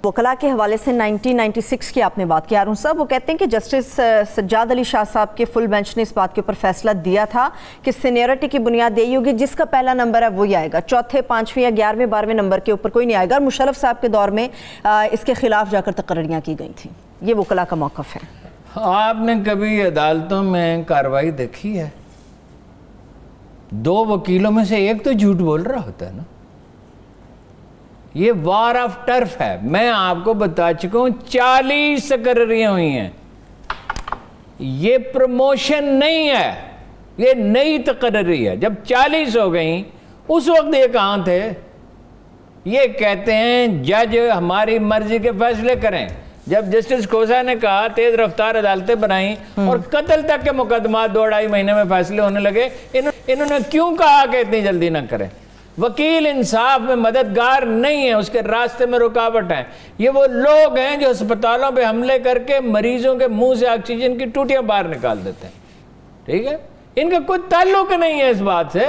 वकला के हवाले से 1996 की आपने बात की अरुण साहब, वो कहते हैं कि जस्टिस सज्जाद अली शाह साहब के फुल बेंच ने इस बात के ऊपर फैसला दिया था कि सीनियरिटी की बुनियाद यही होगी, जिसका पहला नंबर है वही आएगा, चौथे, पांचवें या 11वें 12वें नंबर के ऊपर कोई नहीं आएगा। और मुशर्रफ साहब के दौर में इसके खिलाफ जाकर तकर्रियाँ की गई थी। ये वकला का मौक़िफ़ है। आपने कभी अदालतों में कार्रवाई देखी है? 2 वकीलों में से एक तो झूठ बोल रहा होता है ना। ये वार ऑफ टर्फ है। मैं आपको बता चुका हूं 40 तकर्रियां हुई हैं। ये प्रमोशन नहीं है, ये नई तकर्री है। जब 40 हो गई उस वक्त ये कहां थे? ये कहते हैं जज हमारी मर्जी के फैसले करें। जब जस्टिस खोसा ने कहा तेज रफ्तार अदालतें बनाई और कत्ल तक के मुकदमा 2-2.5 महीने में फैसले होने लगे, इन्होंने क्यों कहा कि इतनी जल्दी ना करें? वकील इंसाफ में मददगार नहीं है, उसके रास्ते में रुकावट है। ये वो लोग हैं जो अस्पतालों पे हमले करके मरीजों के मुंह से ऑक्सीजन की टूटियां बाहर निकाल देते हैं। ठीक है, इनका कोई ताल्लुक नहीं है इस बात से।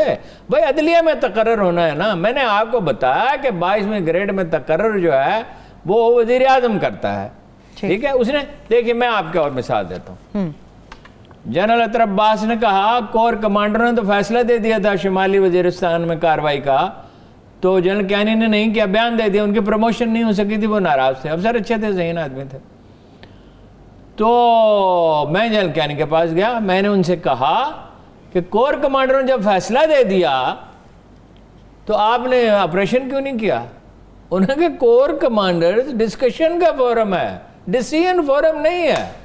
भाई अदलिया में तकर्रर होना है ना। मैंने आपको बताया कि 22वें ग्रेड में तकर्रर जो है वो वज़ीर आज़म करता है। ठीक है, उसने, देखिए मैं आपके और मिसाल देता हूँ। जनरल अतर अब्बास ने कहा कोर कमांडरों ने तो फैसला दे दिया था शिमाली वजीरिस्तान में कार्रवाई का, तो जनरल कैनी ने नहीं किया, बयान दे दिया, उनकी प्रमोशन नहीं हो सकी थी, वो नाराज थे। अफसर अच्छे थे, ज़हीन आदमी थे। तो मैं जनरल कैनी के पास गया, मैंने उनसे कहा कि कोर कमांडरों ने जब फैसला दे दिया तो आपने ऑपरेशन क्यों नहीं किया? उन्होंने कहा कोर कमांडर्स डिस्कशन का फोरम है, डिसीजन फोरम नहीं है।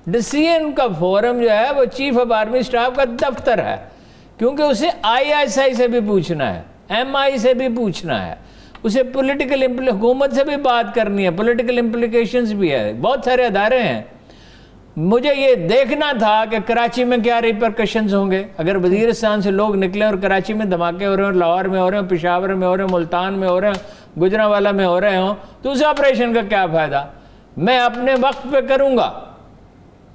डिसीजन का फोरम जो है वो चीफ ऑफ आर्मी स्टाफ का दफ्तर है, क्योंकि उसे ISI से भी पूछना है, MI से भी पूछना है, उसे पॉलिटिकल हुकूमत से भी बात करनी है, पॉलिटिकल इम्प्लीकेशंस भी है, बहुत सारे अदारे हैं। मुझे ये देखना था कि कराची में क्या रिपरकशंस होंगे अगर वजीरिस्तान से लोग निकले और कराची में धमाके हो रहे हो, लाहौर में हो रहे हो, पेशावर में हो रहे हो, मुल्तान में हो रहे हो, गुजरांवाला में हो रहे हो, तो उस ऑपरेशन का क्या फ़ायदा? मैं अपने वक्त पे करूँगा।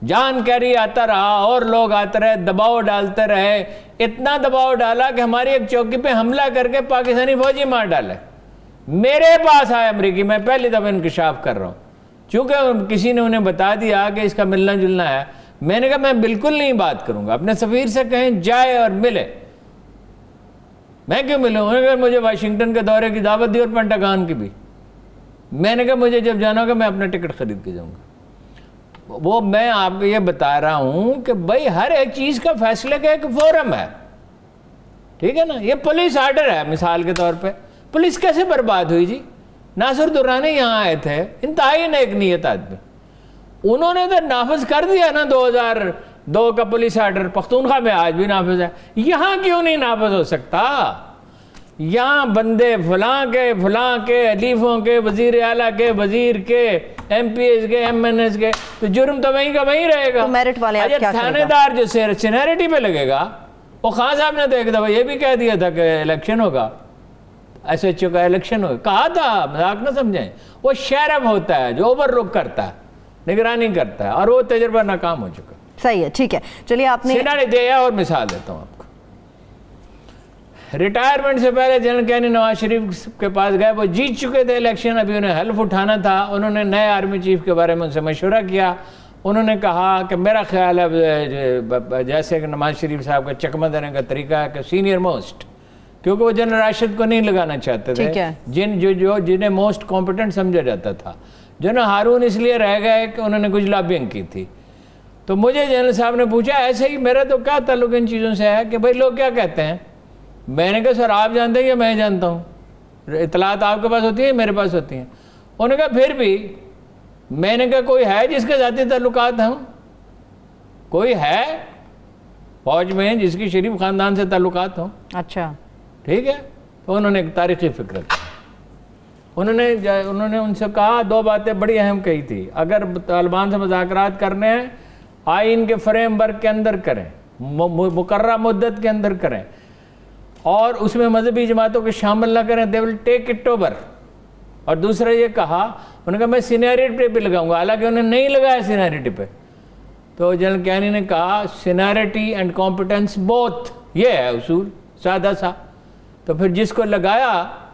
जान कैरी आता रहा और लोग आते रहे, दबाव डालते रहे, इतना दबाव डाला कि हमारी एक चौकी पे हमला करके पाकिस्तानी फौजी मार डाले। मेरे पास आए अमरीकी, मैं पहली दफ़ा इंकशाफ कर रहा हूँ, चूँकि किसी ने उन्हें बता दिया कि इसका मिलना जुलना है। मैंने कहा मैं बिल्कुल नहीं बात करूँगा, अपने सफ़ीर से कहें जाए और मिले। मैं क्यों मिलूँ? उन्होंने कहा मुझे वाशिंगटन के दौरे की दावत दी और पेंटागन की भी। मैंने कहा मुझे जब जाना होगा मैं अपना टिकट खरीद के जाऊँगा। वो मैं आपको ये बता रहा हूं कि भाई हर एक चीज का फैसले का एक फोरम है। ठीक है ना। ये पुलिस आर्डर है, मिसाल के तौर पे पुलिस कैसे बर्बाद हुई जी? नासिर दुर्रानी यहाँ आए थे, इंतहाई नेक नीयत आदमी, उन्होंने तो नाफिज कर दिया ना 2002 का पुलिस आर्डर। पख्तूनख्वा में आज भी नाफिज है, यहाँ क्यों नहीं नाफिज हो सकता? यहाँ बंदे फलां के अलीफों के, वजीर आला के, वजीर के, MPs के, MNS के, तो जुर्म तो वहीं का वहीं रहेगा। तो मेरिट वाले आप क्या थानेदार जो सीनियरिटी पे लगेगा, वो खान साहब ने तो एक दफा ये भी कह दिया था कि इलेक्शन होगा, SHO का इलेक्शन होगा, कहा था, मजाक ना समझें। वो शेरफ होता है जो ओवरलुक करता है, निगरानी करता है, और वो तजर्बा नाकाम हो चुका। सही है, ठीक है, चलिए आपने दिया। और मिसाल देता हूँ आपको, रिटायरमेंट से पहले जनरल कैनी नवाज शरीफ के पास गए, वो जीत चुके थे इलेक्शन, अभी उन्हें हल्फ उठाना था। उन्होंने नए आर्मी चीफ के बारे में उनसे मशवरा किया। उन्होंने कहा कि मेरा ख्याल है जैसे कि नवाज शरीफ साहब का चकमा देने का तरीका है कि सीनियर मोस्ट, क्योंकि वो जनरल राशिद को नहीं लगाना चाहते थे, जिन्हें मोस्ट कॉम्पिटेंट समझा जाता था। जनरल हारून इसलिए रह गए कि उन्होंने कुछ लॉबिंग की थी। तो मुझे जनरल साहब ने पूछा ऐसे ही, मेरा तो क्या ताल्लुक इन चीज़ों से है कि भाई लोग क्या कहते हैं। मैंने कहा सर आप जानते हैं या मैं जानता हूँ? इतलात आपके पास होती है, मेरे पास होती हैं। उन्होंने कहा फिर भी, मैंने कहा कोई है जिसके ज़ाती ताल्लुकात हों? कोई है फौज में जिसकी शरीफ ख़ानदान से ताल्लुकात हों? अच्छा, ठीक है। तो उन्होंने एक तारीख़ी फ़िक्र की। उन्होंने उनसे कहा 2 बातें बड़ी अहम कही थी। अगर तालिबान से मुज़ाकरात करने हैं, आइन के फ्रेमवर्क के अंदर करें, मुकर्रर मुद्दत के अंदर करें, और उसमें मजहबी जमातों को शामिल न करें, they will take it over. और दूसरा ये कहा, उन्होंने कहा मैं सीनियरिटी पे लगाऊंगा, हालांकि उन्होंने नहीं लगाया सीनियरिटी पे। तो जनरल कैनी ने कहा सीनियरिटी एंड कॉम्पिटेंस बोथ, ये है उसूल, सादा सा। तो फिर जिसको लगाया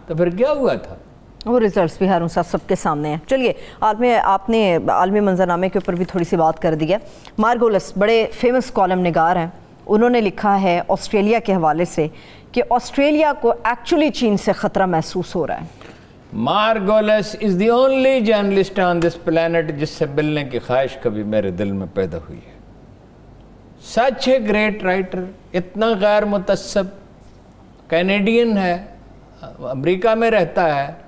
तो फिर क्या हुआ था? वो रिजल्ट्स भी हारून साहब सबके सामने हैं। चलिए, आपने आलमी मंजरनामे के ऊपर भी थोड़ी सी बात कर दी है। मार्गोलिस बड़े फेमस कॉलम निगार हैं, उन्होंने लिखा है ऑस्ट्रेलिया के हवाले से कि ऑस्ट्रेलिया को एक्चुअली चीन से ख़तरा महसूस हो रहा है। Margolis is the only journalist on this planet जिससे मिलने की ख्वाहिश कभी मेरे दिल में पैदा हुई है। सच ए ग्रेट राइटर, इतना गैर मुतस्सब, कैनेडियन है, अमेरिका में रहता है,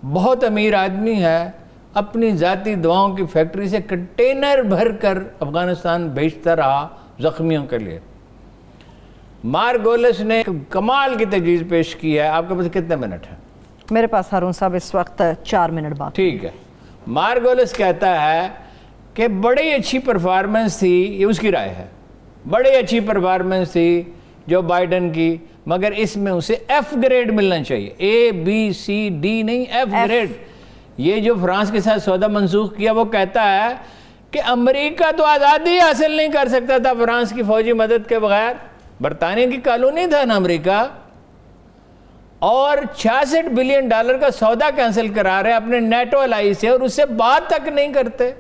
बहुत अमीर आदमी है, अपनी ज़ाती दवाओं की फैक्ट्री से कंटेनर भर कर अफ़गानिस्तान भेजता रहा ज़ख्मियों के लिए। मार्गोलिस ने कमाल की तजवीज़ पेश की है। आपके पास कितने मिनट हैं? मेरे पास हारून साहब इस वक्त 4 मिनट बाद। ठीक है। मार्गोलिस कहता है कि बड़ी अच्छी परफॉर्मेंस थी, ये उसकी राय है, बड़ी अच्छी परफॉर्मेंस थी जो बाइडन की, मगर इसमें उसे एफ ग्रेड मिलना चाहिए, ABCD नहीं, एफ ग्रेड। ये जो फ्रांस के साथ सौदा मंसूख किया, वो कहता है कि अमेरिका तो आज़ादी हासिल नहीं कर सकता था फ्रांस की फौजी मदद के बगैर, बरतानिया की कॉलोनी था ना अमेरिका, और $66 बिलियन का सौदा कैंसिल करा रहे अपने नेटो अलाई से, और उससे बात तक नहीं करते।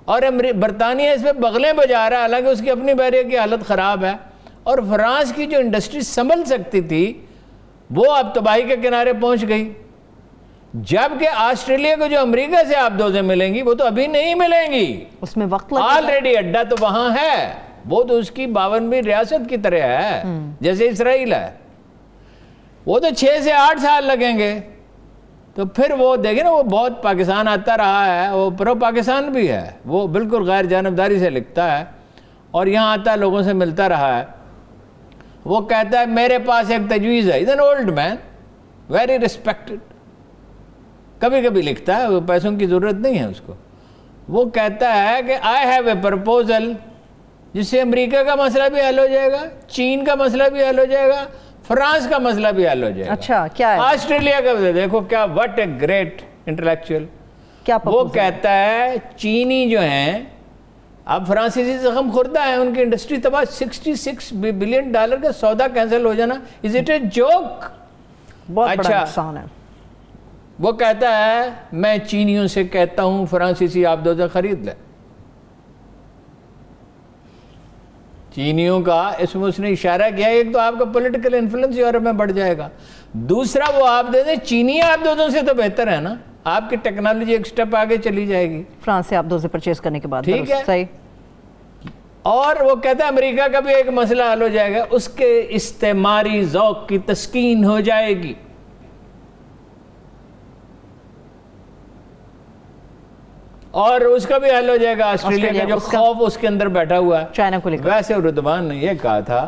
और बरतानिया इस पर बगलें बजा रहा है, हालांकि उसकी अपनी बहरिया की हालत ख़राब है, और फ्रांस की जो इंडस्ट्री संभल सकती थी वो अब तबाही के किनारे पहुंच गई। जबकि ऑस्ट्रेलिया को जो अमेरिका से आबदोज़ें मिलेंगी वो तो अभी नहीं मिलेंगी, उसमें वक्त लगेगा। ऑलरेडी अड्डा तो वहां है, वो तो उसकी 52वीं रियासत की तरह है, जैसे इसराइल है। वो तो 6 से 8 साल लगेंगे। तो फिर वो देखे ना, वो बहुत पाकिस्तान आता रहा है, वो प्रो पाकिस्तान भी है, वो बिल्कुल गैर जानबदारी से लिखता है और यहाँ आता है, लोगों से मिलता रहा है। वो कहता है मेरे पास एक तजवीज़ है, is an old man, very respected, कभी कभी लिखता है, वो पैसों की ज़रूरत नहीं है उसको। वो कहता है कि आई हैव ए प्रपोजल, जिससे अमेरिका का मसला भी हल हो जाएगा, चीन का मसला भी हल हो जाएगा, फ्रांस का मसला भी हल हो जाएगा। अच्छा, क्या है? ऑस्ट्रेलिया का देखो क्या, व्हाट ए ग्रेट इंटेलेक्चुअल। क्या वो कहता है चीनी जो हैं अब फ्रांसीसी जख्म खुर्दा है, उनकी इंडस्ट्री तबाह, $66 बिलियन का सौदा कैंसिल हो जाना, इज इट ए जोक? बहुत बड़ा नुकसान है। वो कहता है मैं चीनियों से कहता हूं फ्रांसीसी आबदोज़ें खरीद ले। चीनियों का इसमें उसने इशारा किया, एक तो आपका पॉलिटिकल इन्फ्लुएंस यूरोप में बढ़ जाएगा, दूसरा वो आबदोज़ें चीनी आबदोज़ों से तो बेहतर है ना, आपकी टेक्नोलॉजी एक स्टेप आगे चली जाएगी फ्रांस से आबदोज़ें परचेज करने के बाद। ठीक है, सही। और वो कहता है अमेरिका का भी एक मसला हल हो जाएगा, उसके इस्तेमारी ज़ौक़ की तस्कीन हो जाएगी। और उसका भी हल हो जाएगा, ऑस्ट्रेलिया का जो खौफ उसके अंदर बैठा हुआ है चाइना को लेकर। वैसे रुदवान ने यह कहा था